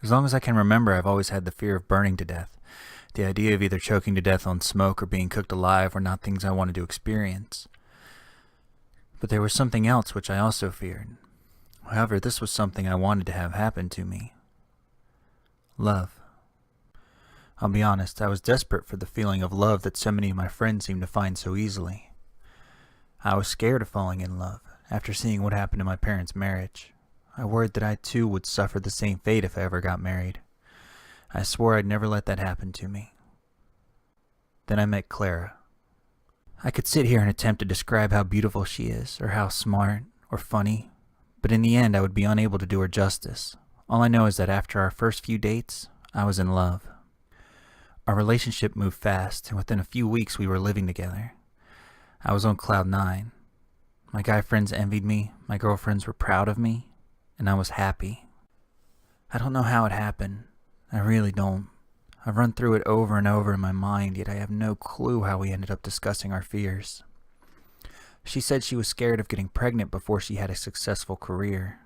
As long as I can remember, I've always had the fear of burning to death. The idea of either choking to death on smoke or being cooked alive were not things I wanted to experience. But there was something else which I also feared. However, this was something I wanted to have happen to me. Love. I'll be honest, I was desperate for the feeling of love that so many of my friends seem to find so easily. I was scared of falling in love after seeing what happened to my parents' marriage. I worried that I too would suffer the same fate if I ever got married. I swore I'd never let that happen to me. Then I met Clara. I could sit here and attempt to describe how beautiful she is, or how smart, or funny, but in the end I would be unable to do her justice. All I know is that after our first few dates, I was in love. Our relationship moved fast, and within a few weeks we were living together. I was on cloud 9. My guy friends envied me, my girlfriends were proud of me, and I was happy. I don't know how it happened. I really don't. I've run through it over and over in my mind, yet I have no clue how we ended up discussing our fears. She said she was scared of getting pregnant before she had a successful career.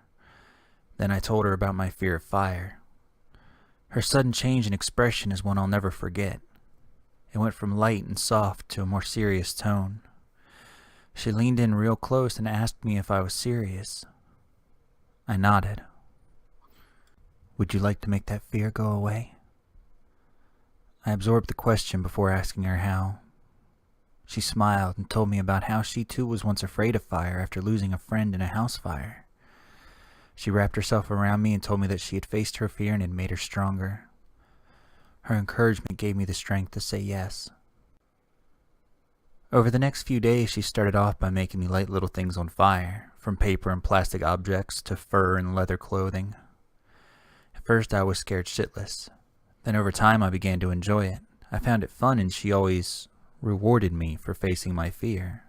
Then I told her about my fear of fire. Her sudden change in expression is one I'll never forget. It went from light and soft to a more serious tone. She leaned in real close and asked me if I was serious. I nodded. Would you like to make that fear go away? I absorbed the question before asking her how. She smiled and told me about how she too was once afraid of fire after losing a friend in a house fire. She wrapped herself around me and told me that she had faced her fear and it made her stronger. Her encouragement gave me the strength to say yes. Over the next few days, she started off by making me light little things on fire, from paper and plastic objects to fur and leather clothing. At first, I was scared shitless. Then over time, I began to enjoy it. I found it fun, and she always rewarded me for facing my fear.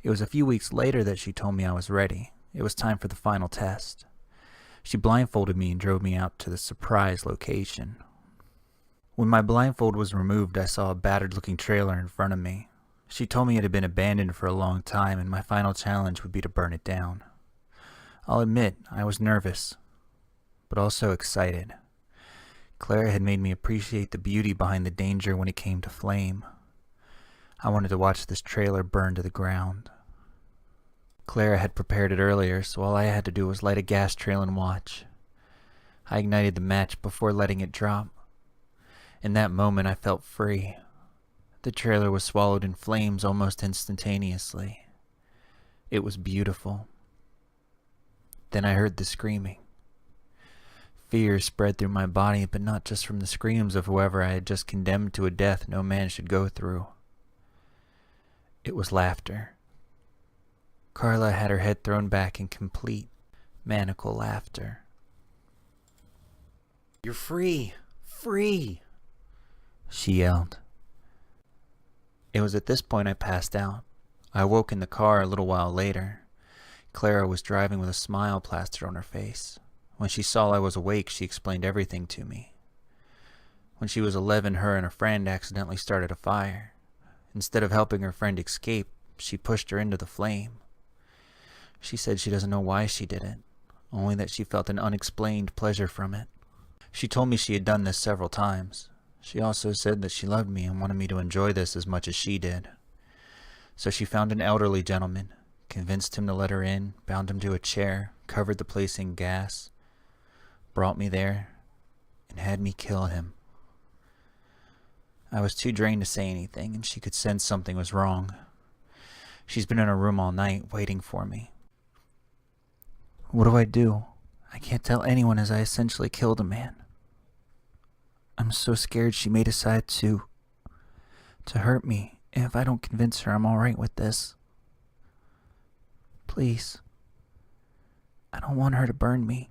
It was a few weeks later that she told me I was ready. It was time for the final test. She blindfolded me and drove me out to the surprise location. When my blindfold was removed, I saw a battered-looking trailer in front of me. She told me it had been abandoned for a long time, and my final challenge would be to burn it down. I'll admit, I was nervous, but also excited. Clara had made me appreciate the beauty behind the danger when it came to flame. I wanted to watch this trailer burn to the ground. Clara had prepared it earlier, so all I had to do was light a gas trail and watch. I ignited the match before letting it drop. In that moment, I felt free. The trailer was swallowed in flames almost instantaneously. It was beautiful. Then I heard the screaming. Fear spread through my body, but not just from the screams of whoever I had just condemned to a death no man should go through. It was laughter. Carla had her head thrown back in complete, maniacal laughter. "You're free! Free!" she yelled. It was at this point I passed out. I awoke in the car a little while later. Clara was driving with a smile plastered on her face. When she saw I was awake, she explained everything to me. When she was 11, her and a friend accidentally started a fire. Instead of helping her friend escape, she pushed her into the flame. She said she doesn't know why she did it, only that she felt an unexplained pleasure from it. She told me she had done this several times. She also said that she loved me and wanted me to enjoy this as much as she did. So she found an elderly gentleman, convinced him to let her in, bound him to a chair, covered the place in gas, brought me there, and had me kill him. I was too drained to say anything, and she could sense something was wrong. She's been in her room all night, waiting for me. What do I do? I can't tell anyone as I essentially killed a man. I'm so scared she may decide to hurt me, and if I don't convince her I'm alright with this. Please. I don't want her to burn me.